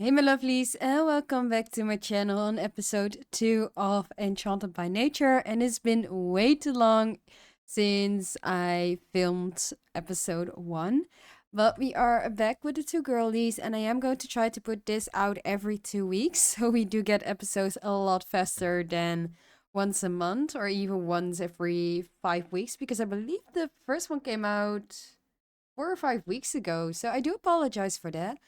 Hey my lovelies, and welcome back to my channel on episode 2 of Enchanted by Nature. And it's been way too long since I filmed episode 1. But we are back with the two girlies, and I am going to try to put this out every 2 weeks. So we do get episodes a lot faster than once a month or even once every 5 weeks, because I believe the first one came out 4 or 5 weeks ago. So I do apologize for that.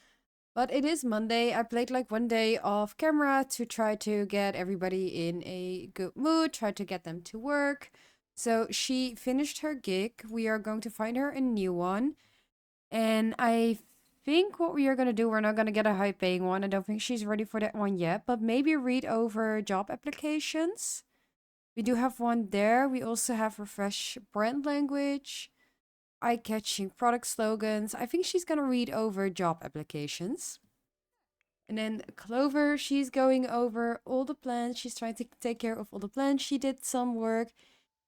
But it is Monday. I played like one day off camera to try to get everybody in a good mood, try to get them to work. So she finished her gig. We are going to find her a new one. And I think what we are going to do, we're not going to get a high paying one. I don't think she's ready for that one yet, but maybe read over job applications. We do have one there. We also have refresh brand language, eye-catching product slogans. I think she's gonna read over job applications. And then Clover, she's going over all the plans. She's trying to take care of all the plans. She did some work.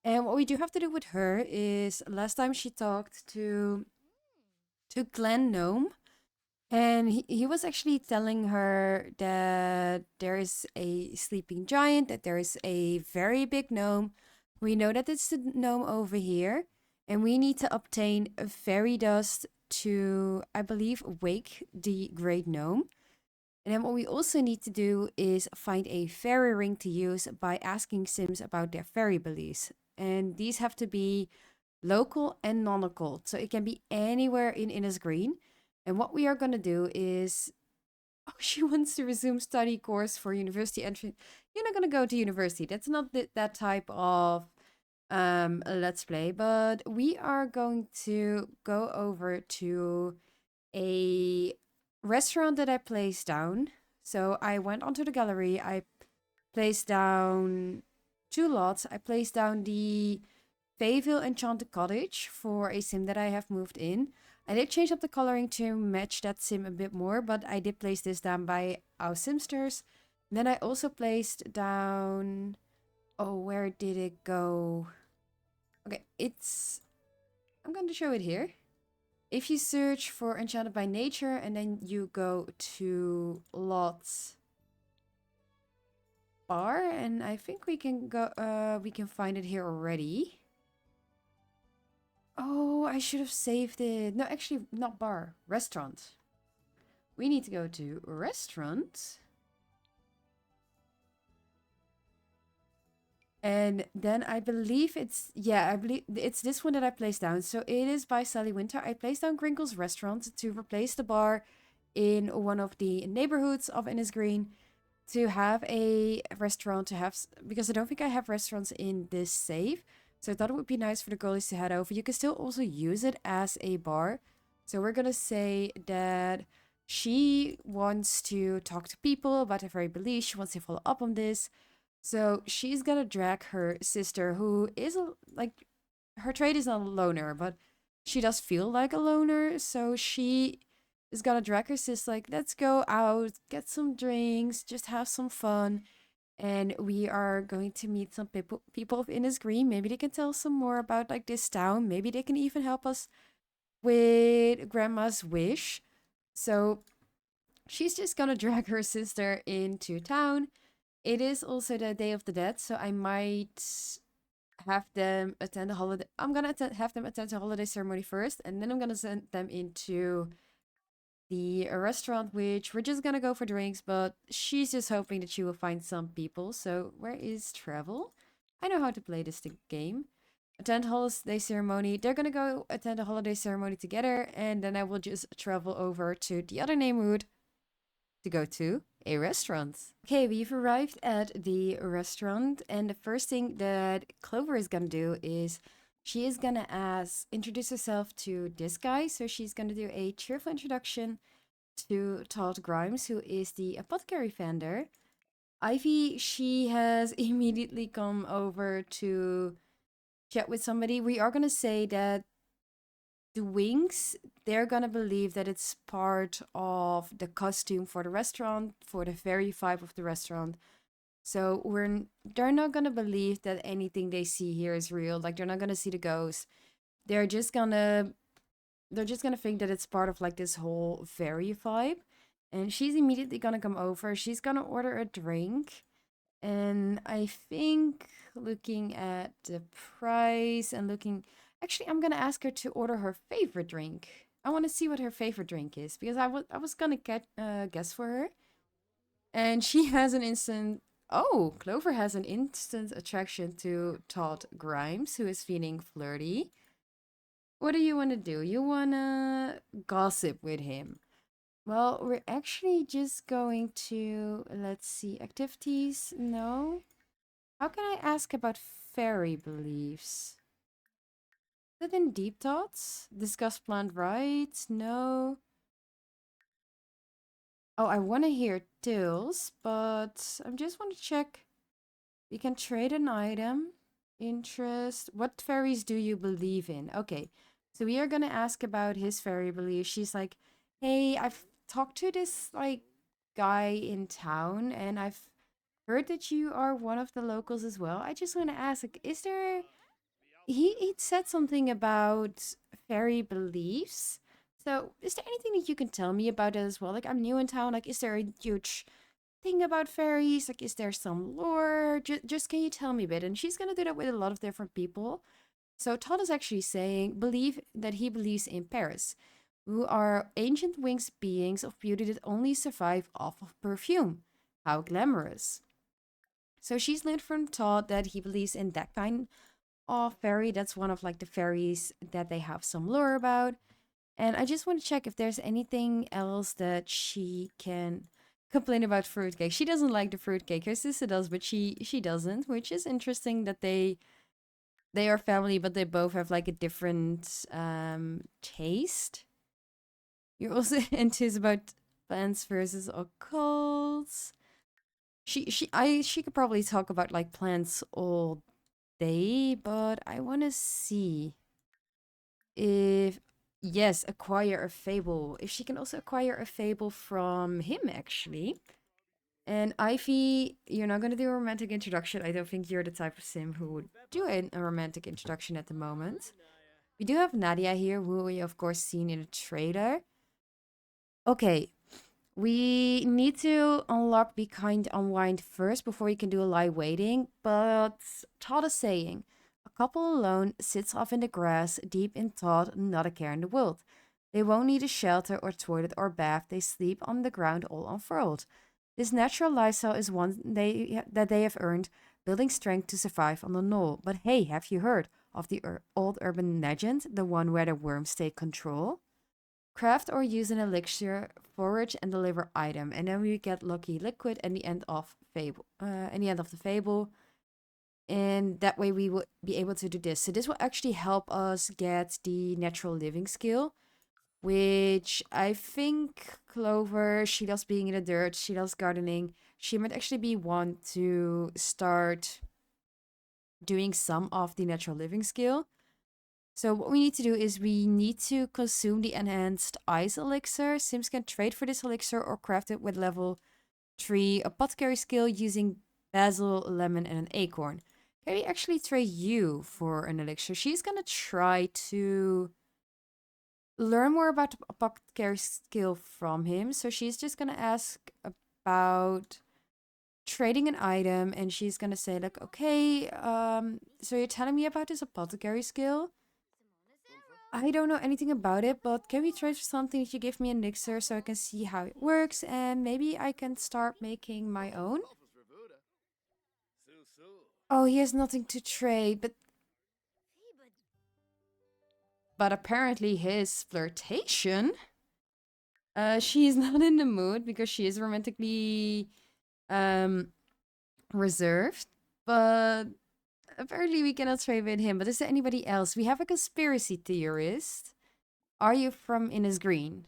And what we do have to do with her is last time she talked to Glenn Gnome. And he was actually telling her that there is a sleeping giant, that there is a very big gnome. We know that it's the gnome over here. And we need to obtain a fairy dust to, I believe, wake the great gnome. And then what we also need to do is find a fairy ring to use by asking Sims about their fairy beliefs. And these have to be local and non-occult. So it can be anywhere in Innis Green. And what we are going to do is, oh, she wants to resume study course for university entry. You're not going to go to university. That's not that type of let's play. But we are going to go over to a restaurant that I placed down. So I went onto the gallery. I placed down 2 lots. I placed down the Fayville Enchanted Cottage for a sim that I have moved in. I did change up the coloring to match that sim a bit more, but I did place this down by our Simsters. Then I also placed down... Oh, where did it go? Okay, I'm going to show it here. If you search for Enchanted by Nature and then you go to lots bar, and I think we can find it here already. Oh, I should have saved it. No, actually not bar, restaurant. We need to go to restaurant. And then I believe I believe it's this one that I placed down. So it is by Sally Winter. I placed down Crinkle's Restaurant to replace the bar in one of the neighborhoods of Innis Green, to have a restaurant because I don't think I have restaurants in this save. So I thought it would be nice for the girlies to head over. You can still also use it as a bar. So we're going to say that she wants to talk to people about her very beliefs. She wants to follow up on this. So she's gonna drag her sister, who is her trait is not a loner, but she does feel like a loner. So she is gonna drag her sister, like, let's go out, get some drinks, just have some fun. And we are going to meet some people of Innis Green. Maybe they can tell us some more about like this town. Maybe they can even help us with Grandma's wish. So she's just gonna drag her sister into town. It is also the Day of the Dead, so I might have them attend a holiday. I'm gonna have them attend a holiday ceremony first, and then I'm gonna send them into the restaurant, which we're just gonna go for drinks. But she's just hoping that she will find some people. So where is travel? I know how to play this game. Attend holiday ceremony. They're gonna go attend a holiday ceremony together, and then I will just travel over to the other neighborhood to go to a restaurant. Okay, we've arrived at the restaurant, and the first thing that Clover is gonna do is she is gonna introduce herself to this guy. So she's gonna do a cheerful introduction to Todd Grimes, who is the apothecary vendor. Ivy, she has immediately come over to chat with somebody. We are gonna say that the wings, they're gonna believe that it's part of the costume for the restaurant, for the very vibe of the restaurant. So they're not gonna believe that anything they see here is real. Like, they're not gonna see the ghost. They're just gonna they're just gonna think that it's part of like this whole fairy vibe. And she's immediately gonna come over. She's gonna order a drink. And I think looking at the price and looking, actually, I'm gonna ask her to order her favorite drink. I want to see what her favorite drink is because I was gonna get guess for her, and she has an instant. Oh, Clover has an instant attraction to Todd Grimes, who is feeling flirty. What do you want to do? You wanna gossip with him? Well, we're actually just going to, let's see, activities. No. How can I ask about fairy beliefs? Is it in deep thoughts? Discuss planned rites? No. Oh, I want to hear tales, but I just want to check. We can trade an item. Interest. What fairies do you believe in? Okay, so we are gonna ask about his fairy belief. She's like, hey, I've talked to this like guy in town, and I've heard that you are one of the locals as well. I just want to ask, like, is there he said something about fairy beliefs. So, is there anything that you can tell me about it as well? Like, I'm new in town. Like, is there a huge thing about fairies? Like, is there some lore? Just can you tell me a bit? And she's gonna do that with a lot of different people. So Todd is actually saying, believe that he believes in Paris, who are ancient winged beings of beauty that only survive off of perfume. How glamorous. So she's learned from Todd that he believes in that kind fairy. That's one of like the fairies that they have some lore about. And I just want to check if there's anything else that she can complain about fruitcake. She doesn't like the fruitcake. Her sister does, but she doesn't, which is interesting that they are family, but they both have like a different taste. You're also enthused about plants versus occults. She could probably talk about like plants all day, but I want to see if yes, acquire a fable. If she can also acquire a fable from him, actually. And Ivy, you're not gonna do a romantic introduction. I don't think you're the type of sim who would do a romantic introduction at the moment. We do have Nadia here, who we of course seen in a trailer. Okay, we need to unlock Be Kind Unwind first before we can do a live waiting. But Todd is saying, a couple alone sits off in the grass, deep in thought, not a care in the world. They won't need a shelter or toilet or bath. They sleep on the ground all unfurled. This natural lifestyle is one that they have earned, building strength to survive on the knoll. But hey, have you heard of the old urban legend, the one where the worms take control? Craft or use an elixir, forage and deliver item, and then we get lucky liquid at the end of fable. At the end of the fable, and that way we will be able to do this. So this will actually help us get the natural living skill, which I think Clover, she loves being in the dirt, she loves gardening. She might actually be one to start doing some of the natural living skill. So what we need to do is we need to consume the enhanced ice elixir. Sims can trade for this elixir or craft it with level 3 apothecary skill using basil, lemon, and an acorn. Can we actually trade you for an elixir? She's gonna try to learn more about the apothecary skill from him. So she's just gonna ask about trading an item, and she's gonna say like, okay, so you're telling me about this apothecary skill? I don't know anything about it, but can we trade for something if you give me an elixir so I can see how it works and maybe I can start making my own? Oh, he has nothing to trade, but apparently his flirtation. She is not in the mood because she is romantically um reserved, but apparently we cannot trade with him. But is there anybody else? We have a conspiracy theorist. Are you from Innis Green?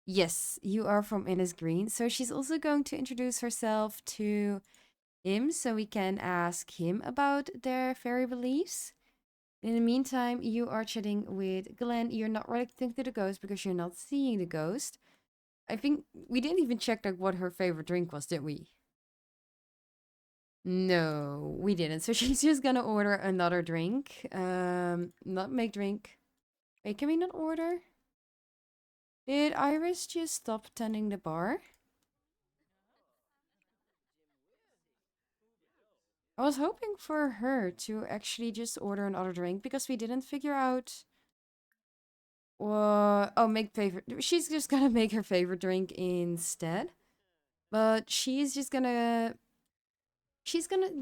Yes, you are from Innis Green. So she's also going to introduce herself to him so we can ask him about their fairy beliefs. In the meantime, you are chatting with Glenn. You're not reacting to the ghost because you're not seeing the ghost. I think we didn't even check like what her favorite drink was, did we? No, we didn't. So she's just gonna order another drink. Nutmeg drink. Wait, can we not order? Did Iris just stop tending the bar? I was hoping for her to actually just order another drink because we didn't figure out what. Oh, make favorite. She's just gonna make her favorite drink instead. But she's gonna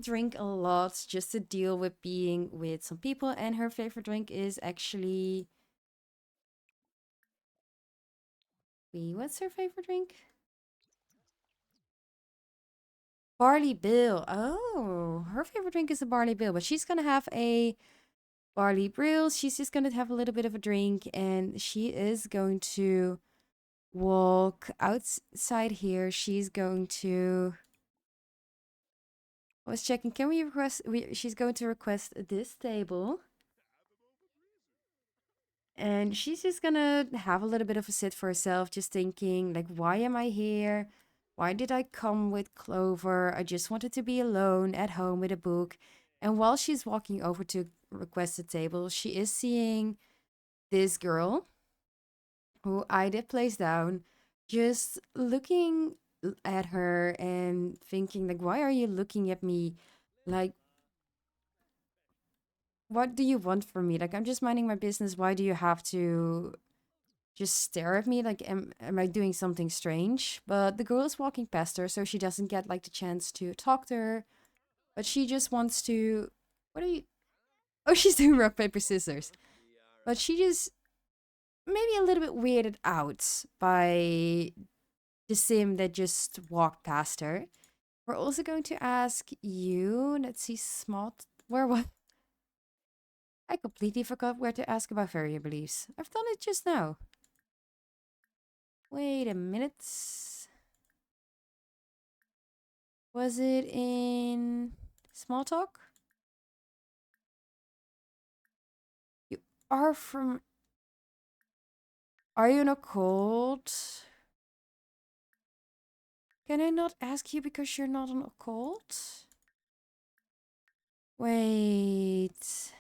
drink a lot just to deal with being with some people, and her favorite drink is actually. Wait, what's her favorite drink? Barley Bill. Oh, her favorite drink is a Barley Bill, but she's gonna have a Barley Brill. She's just gonna have a little bit of a drink, and she is going to walk outside here. She's going to. I was checking. Can we request? She's going to request this table. And she's just gonna have a little bit of a sit for herself, just thinking, like, why am I here? Why did I come with Clover? I just wanted to be alone at home with a book. And while she's walking over to request a table, she is seeing this girl who I did place down, just looking at her and thinking, like, why are you looking at me? Like, what do you want from me? Like, I'm just minding my business. Why do you have to just stare at me like am I doing something strange? But the girl is walking past her, so she doesn't get like the chance to talk to her. But she just wants to. What are you? Oh, she's doing rock paper scissors. But she just maybe a little bit weirded out by the sim that just walked past her. We're also going to ask you. Let's see, small. Where what? I completely forgot where to ask about fairy beliefs. I've done it just now. Wait a minute. Was it in small talk? You are from. Are you in a cult? Can I not ask you because you're not in a cult? Wait.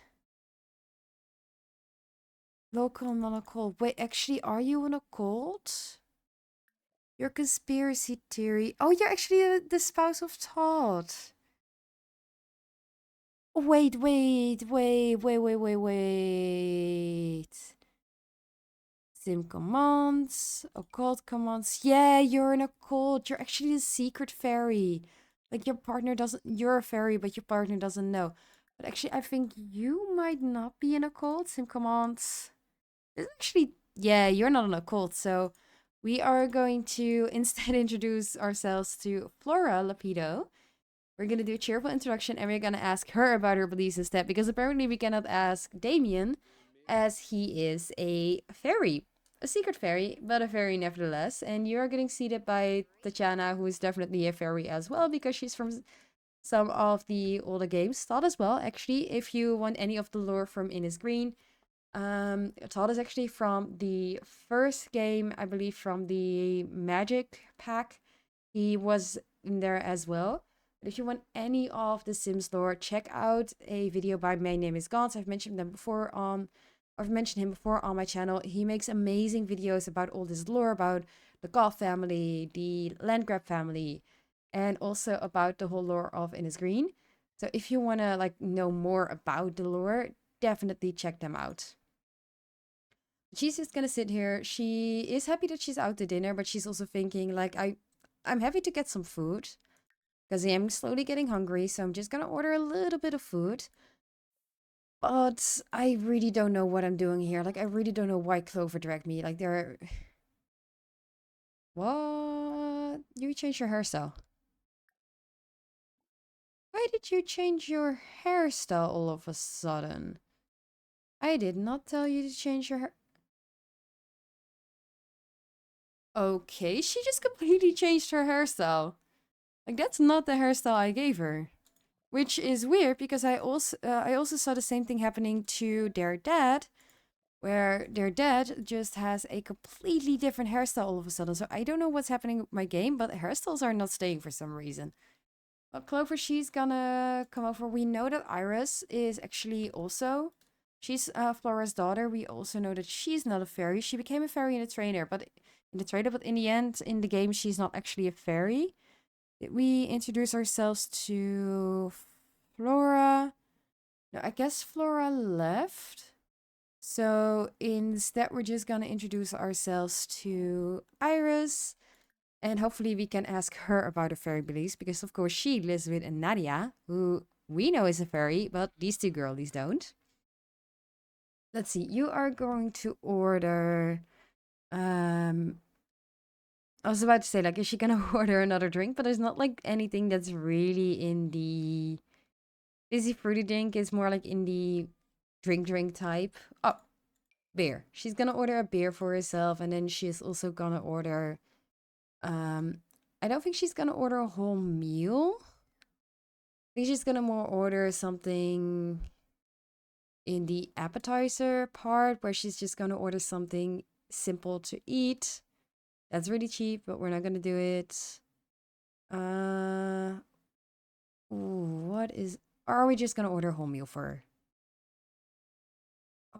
Local non a cult. Wait, actually, are you in a cult? Your conspiracy theory. Oh, you're actually the spouse of Todd. Wait. Sim commands, occult commands. Yeah, you're in a cult. You're actually a secret fairy. Like your partner doesn't. You're a fairy, but your partner doesn't know. But actually, I think you might not be in a cult. Sim commands. It's actually, yeah, you're not in a cult. So we are going to instead introduce ourselves to Flora Lapido. We're gonna do a cheerful introduction, and we're gonna ask her about her beliefs instead, because apparently we cannot ask Damien, as he is a fairy, a secret fairy, but a fairy nevertheless. And you're getting seated by Tatiana, who is definitely a fairy as well, because she's from some of the older games. Todd as well, actually. If you want any of the lore from Innis Green, Todd is actually from the first game, I believe, from the Magic pack. He was in there as well. But if you want any of the Sims lore, check out a video by My Name is Gons. I've mentioned him before on my channel. He makes amazing videos about all this lore, about the Goth family, the Landgrab family, and also about the whole lore of Innis Green. So if you wanna like know more about the lore, definitely check them out. She's just gonna sit here. She is happy that she's out to dinner, but she's also thinking like I'm happy to get some food because I am slowly getting hungry, so I'm just gonna order a little bit of food. But I really don't know what I'm doing here. Like I really don't know why Clover dragged me. Like there what? You changed your hairstyle. Why did you change your hairstyle all of a sudden? I did not tell you to change your hair. Okay, she just completely changed her hairstyle. Like that's not the hairstyle I gave her. Which is weird because I also saw the same thing happening to their dad, where their dad just has a completely different hairstyle all of a sudden. So I don't know what's happening with my game, but hairstyles are not staying for some reason. But Clover, she's gonna come over. We know that Iris is actually also She's Flora's daughter. We also know that she's not a fairy. She became a fairy but in the end, in the game, she's not actually a fairy. We introduce ourselves to Flora. No, I guess Flora left. So instead, we're just gonna introduce ourselves to Iris, and hopefully we can ask her about her fairy beliefs, because of course she lives with Nadia, who we know is a fairy, but these two girlies don't. Let's see, you are going to order I was about to say, like, is she gonna order another drink? But there's not like anything that's really in the fizzy fruity drink. It's more like in the drink type. Oh, beer. She's gonna order a beer for herself, and then she's also gonna order. Um, I don't think she's gonna order a whole meal. I think she's gonna more order something in the appetizer part, where she's just gonna order something simple to eat. That's really cheap, but we're not gonna do it. Uh, what is? Are we just gonna order a whole meal for her?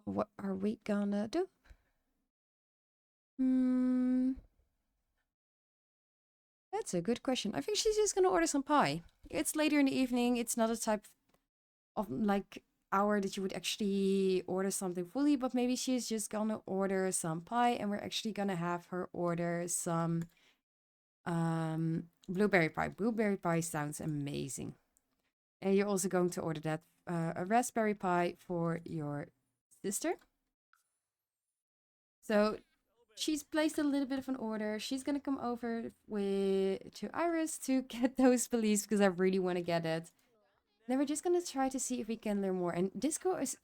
What are we gonna do? Hmm, that's a good question. I think she's just gonna order some pie. It's later in the evening. It's not a type of like hour that you would actually order something fully, but maybe she's just gonna order some pie, and we're actually gonna have her order some blueberry pie. Blueberry pie sounds amazing. And you're also going to order that a raspberry pie for your sister. So she's placed a little bit of an order. She's gonna come over with to Iris to get those beliefs, because I really want to get it. Then we're just gonna try to see if we can learn more. And Disco is,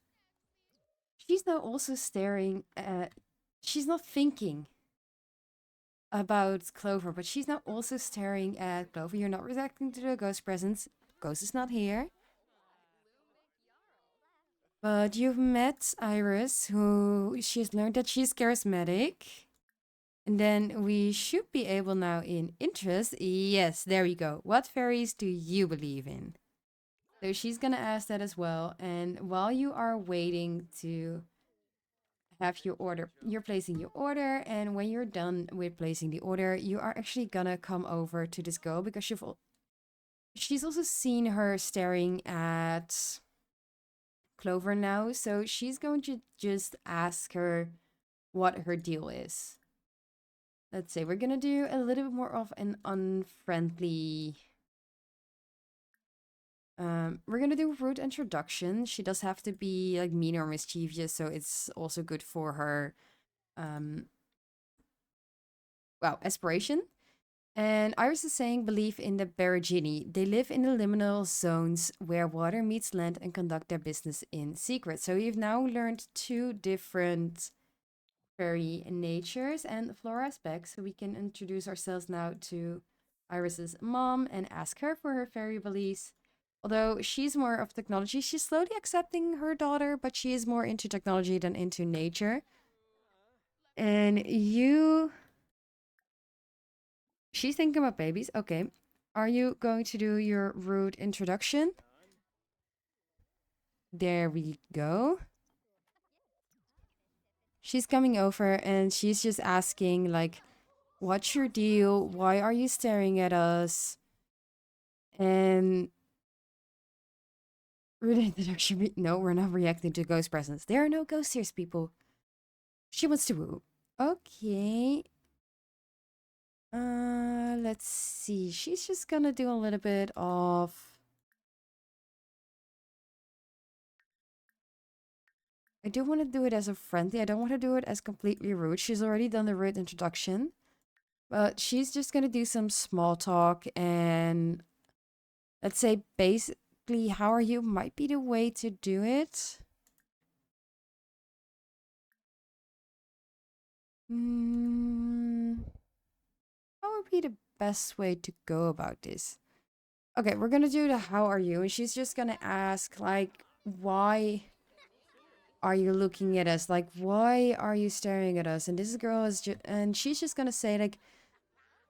she's now also staring at, she's not thinking about Clover, but she's now also staring at Clover. You're not reacting to the ghost presence. Ghost is not here. But you've met Iris, who she's learned that she's charismatic. And then we should be able now in interest. Yes, there we go. What fairies do you believe in? So she's gonna ask that as well. And while you are waiting to have your order, you're placing your order. And when you're done with placing the order, you are actually gonna come over to this girl, because she's also seen her staring at Clover now. So she's going to just ask her what her deal is. Let's say we're gonna do a little bit more of an unfriendly. We're gonna do rude introduction. She does have to be like mean or mischievous, so it's also good for her. Um, well, aspiration. And Iris is saying believe in the Berigini. They live in the liminal zones where water meets land and conduct their business in secret. So you've now learned two different fairy natures and flora aspects. So we can introduce ourselves now to Iris's mom and ask her for her fairy beliefs. Although she's more of technology, she's slowly accepting her daughter, but she is more into technology than into nature. And she's thinking about babies. Okay. Are you going to do your rude introduction? There we go. She's coming over and she's just asking, like, what's your deal? Why are you staring at us? And rude introduction. No, we're not reacting to ghost presence. There are no ghosts here, people. She wants to woo. Okay. Let's see. She's just gonna do a little bit of. I do want to do it as a friendly. I don't want to do it as completely rude. She's already done the rude introduction. But she's just gonna do some small talk, and let's say basically how are you might be the way to do it. Hmm. How would be the best way to go about this? Okay, we're gonna do the how are you, and she's just gonna ask like, why are you looking at us? Like, why are you staring at us? And this girl is just, and she's just gonna say like,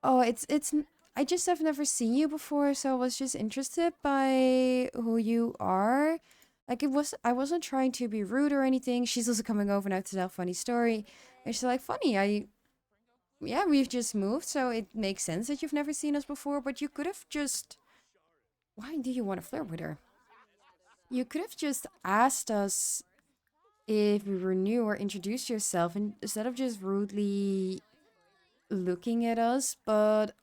oh, I just have never seen you before, so I was just interested by who you are. Like I wasn't trying to be rude or anything. She's also coming over now to tell a funny story. And she's like, funny, yeah, we've just moved, so it makes sense that you've never seen us before, but you could have just, why do you want to flirt with her? You could have just asked us if we were new or introduced yourself and instead of just rudely looking at us. But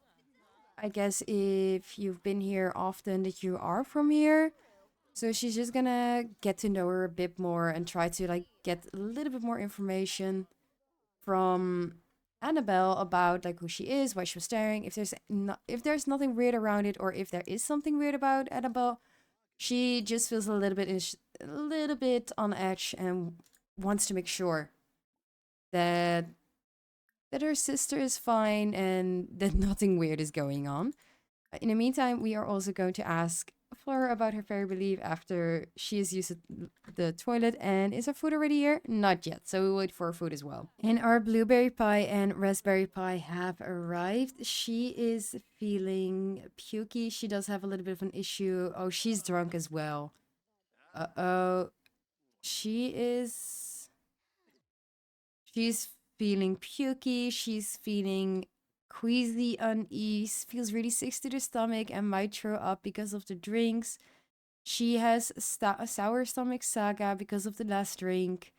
I guess if you've been here often that you are from here. So she's just gonna get to know her a bit more and try to like get a little bit more information from Annabelle about like who she is, why she was staring, if there's nothing weird around it, or if there is something weird about Annabelle. She just feels a little bit a little bit on edge and wants to make sure that her sister is fine and that nothing weird is going on. In the meantime, we are also going to ask Flora about her fairy belief after she has used the toilet. And is her food already here? Not yet, so we'll wait for her food as well. And our blueberry pie and raspberry pie have arrived. She is feeling pukey. She does have a little bit of an issue. Oh, she's drunk as well. Uh-oh. She is... She's feeling pukey. She's feeling queasy unease, feels really sick to the stomach and might throw up because of the drinks. She has a sour stomach saga because of the last drink.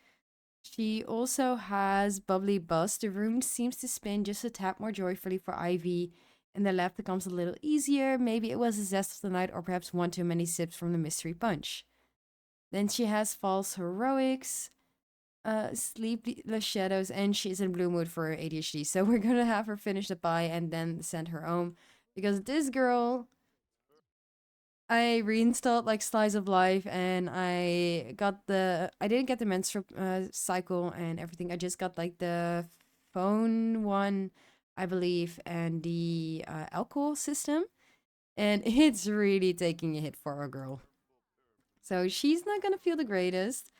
She also has bubbly buzz. The room seems to spin just a tad more joyfully for Ivy, and the lap becomes a little easier. Maybe it was the zest of the night or perhaps one too many sips from the mystery punch. Then she has false heroics, sleepless shadows, and she's in blue mood for her ADHD. So we're gonna have her finish the pie and then send her home because this girl, I reinstalled like Slice of Life and I didn't get the menstrual cycle and everything. I just got like the phone one, I believe, and the alcohol system, and it's really taking a hit for a girl. So she's not gonna feel the greatest.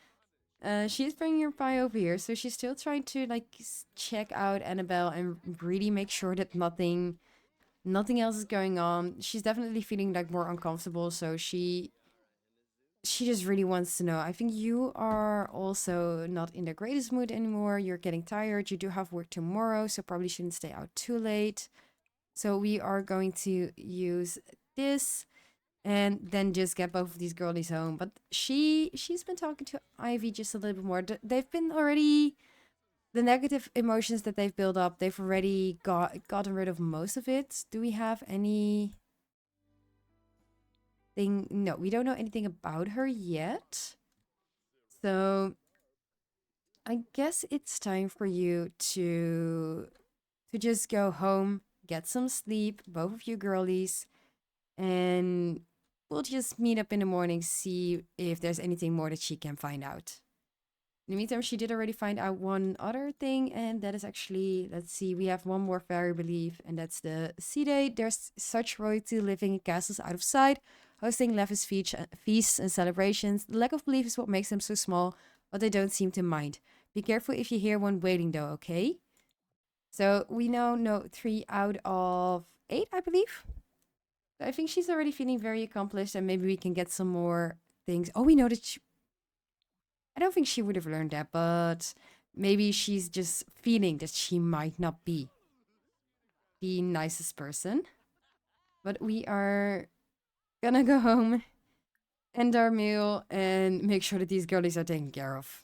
She's bringing her pie over here, so she's still trying to like check out Annabelle and really make sure that nothing else is going on. She's definitely feeling like more uncomfortable, so she just really wants to know. I think you are also not in the greatest mood anymore. You're getting tired. You do have work tomorrow, so probably shouldn't stay out too late. So we are going to use this and then just get both of these girlies home. But she's been talking to Ivy just a little bit more. They've been already the negative emotions that they've built up. They've already gotten rid of most of it. Do we have anything? No, we don't know anything about her yet. So I guess it's time for you to just go home, get some sleep, both of you girlies, and we'll just meet up in the morning, see if there's anything more that she can find out. In the meantime, she did already find out one other thing, and that is actually, let's see, we have one more fairy belief, and that's the sea day. There's such royalty living in castles out of sight, hosting lavish feasts and celebrations. The lack of belief is what makes them so small, but they don't seem to mind. Be careful if you hear one wailing, though, okay? So we now know 3 out of 8, I believe. I think she's already feeling very accomplished, and maybe we can get some more things. Oh, we know that I don't think she would have learned that, but maybe she's just feeling that she might not be the nicest person. But we are gonna go home, end our meal, and make sure that these girlies are taken care of.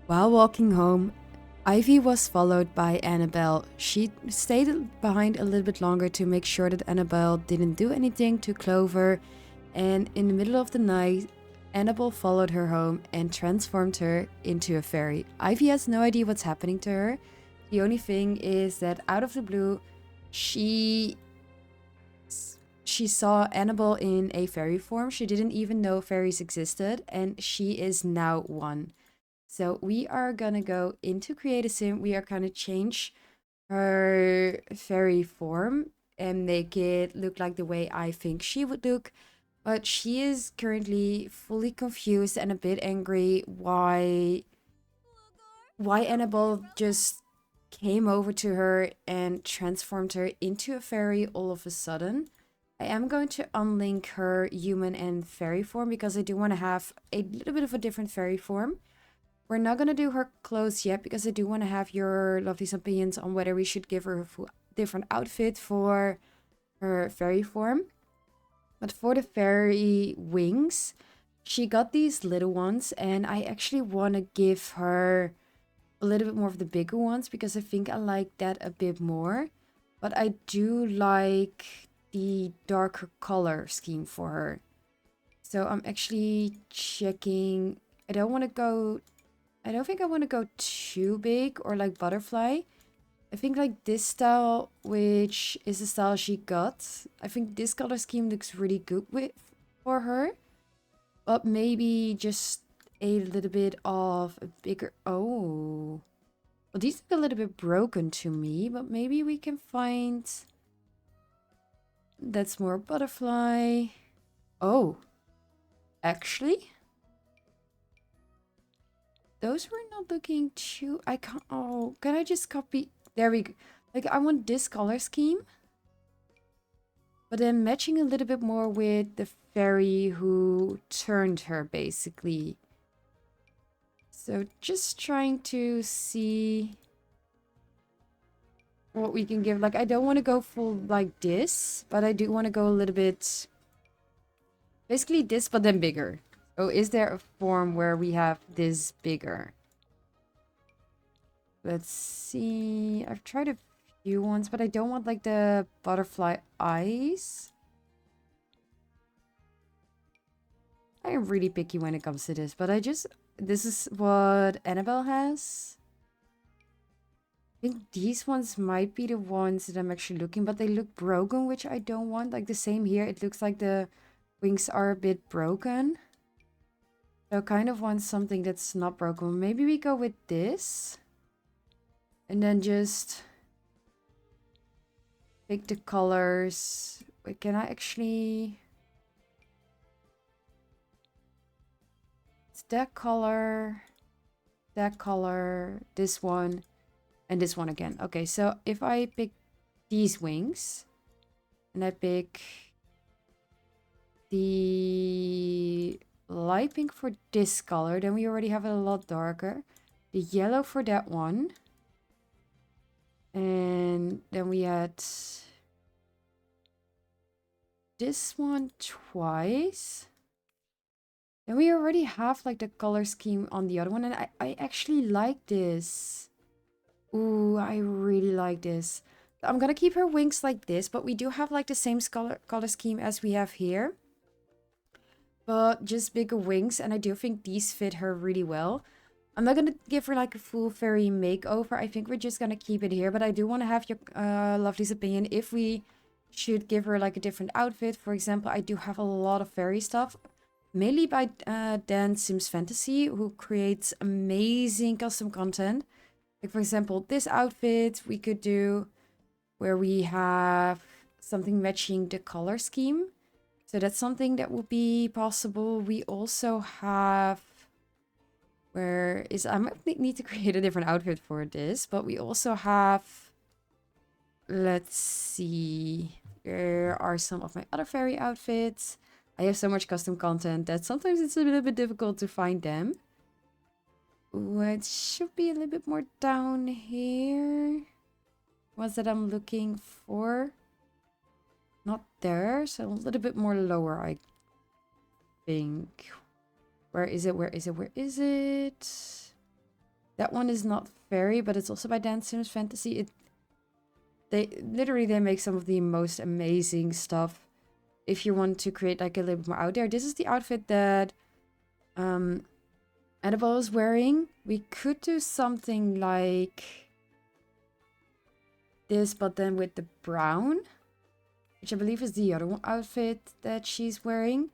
While walking home, Ivy was followed by Annabelle. She stayed behind a little bit longer to make sure that Annabelle didn't do anything to Clover, and in the middle of the night, Annabelle followed her home and transformed her into a fairy. Ivy has no idea what's happening to her. The only thing is that out of the blue, she she saw Annabelle in a fairy form. She didn't even know fairies existed, and she is now one. So we are gonna go into Create a Sim. We are gonna change her fairy form and make it look like the way I think she would look. But she is currently fully confused and a bit angry why Annabelle just came over to her and transformed her into a fairy all of a sudden. I am going to unlink her human and fairy form because I do want to have a little bit of a different fairy form. We're not going to do her clothes yet because I do want to have your lovely opinions on whether we should give her a different outfit for her fairy form. But for the fairy wings, she got these little ones and I actually want to give her a little bit more of the bigger ones because I think I like that a bit more. But I do like the darker color scheme for her. So I'm actually checking. I don't think I want to go too big or like butterfly. I think like this style, which is the style she got. I think this color scheme looks really good for her. But maybe just a little bit of a bigger... Oh. Well, these look a little bit broken to me, but maybe we can find... That's more butterfly. Oh. Actually? Those were not looking too... I can't... Oh, can I just copy... There we go. Like, I want this color scheme. But then matching a little bit more with the fairy who turned her, basically. So just trying to see what we can give. Like, I don't want to go full like this, but I do want to go a little bit... Basically this, but then bigger. So is there a form where we have this bigger? Let's see. I've tried a few ones, but I don't want like the butterfly eyes. I am really picky when it comes to this, but this is what Annabelle has. I think these ones might be the ones that I'm actually looking, but they look broken, which I don't want. Like the same here. It looks like the wings are a bit broken. So I kind of want something that's not broken. Maybe we go with this. And then just pick the colors. Wait, can I actually... It's that color, this one, and this one again. Okay, so if I pick these wings, and I pick the light pink for this color, then we already have it a lot darker. The yellow for that one. And then we had this one twice. Then we already have like the color scheme on the other one. And I actually like this. Ooh, I really like this. I'm gonna keep her wings like this, but we do have like the same color scheme as we have here. But just bigger wings, and I do think these fit her really well. I'm not gonna give her like a full fairy makeover. I think we're just gonna keep it here, but I do want to have your lovely's opinion if we should give her like a different outfit. For example, I do have a lot of fairy stuff, mainly by Dan Sims Fantasy, who creates amazing custom content. Like for example, this outfit we could do where we have something matching the color scheme. So that's something that would be possible. We also have... Where is... I might need to create a different outfit for this. But we also have... Let's see. Here are some of my other fairy outfits. I have so much custom content that sometimes it's a little bit difficult to find them. Ooh, it should be a little bit more down here. Ones that I'm looking for. Not there, so a little bit more lower, I think. Where is it? Where is it? Where is it? That one is not fairy, but it's also by Dan Sims Fantasy. They make some of the most amazing stuff. If you want to create like a little bit more out there. This is the outfit that Annabelle is wearing. We could do something like this, but then with the brown, which I believe is the other outfit that she's wearing.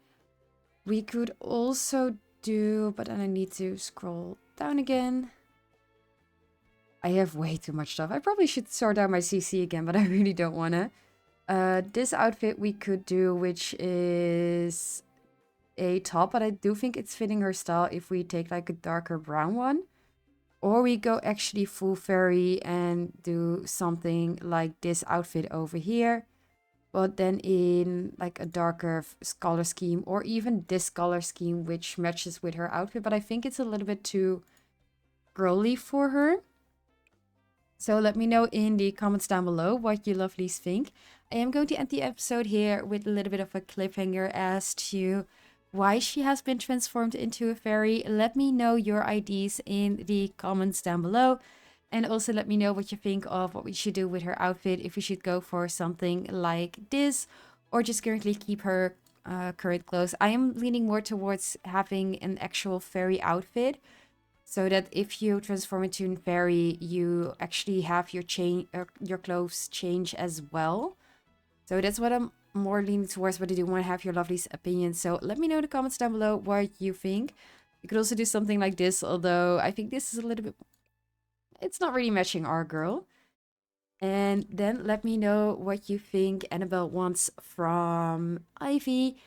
We could also do, but then I need to scroll down again. I have way too much stuff. I probably should sort out my CC again, but I really don't want to. This outfit we could do, which is a top, but I do think it's fitting her style if we take like a darker brown one. Or we go actually full fairy and do something like this outfit over here. But then in like a darker color scheme, or even this color scheme, which matches with her outfit. But I think it's a little bit too girly for her. So let me know in the comments down below what you lovelies think. I am going to end the episode here with a little bit of a cliffhanger as to why she has been transformed into a fairy. Let me know your ideas in the comments down below. And also let me know what you think of what we should do with her outfit. If we should go for something like this or just currently keep her current clothes. I am leaning more towards having an actual fairy outfit, so that if you transform into a fairy, you actually have your clothes change as well. So that's what I'm more leaning towards, but I do want to have your lovely's opinion. So let me know in the comments down below what you think. You could also do something like this, although I think this is a little bit... it's not really matching our girl. And then let me know what you think Annabelle wants from Ivy.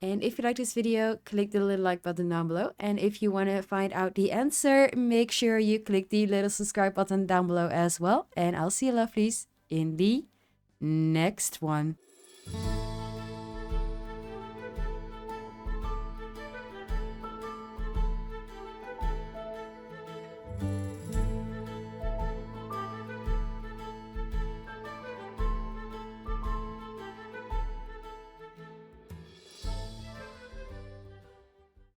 And if you like this video, click the little like button down below. And if you want to find out the answer, make sure you click the little subscribe button down below as well. And I'll see you lovelies in the next one.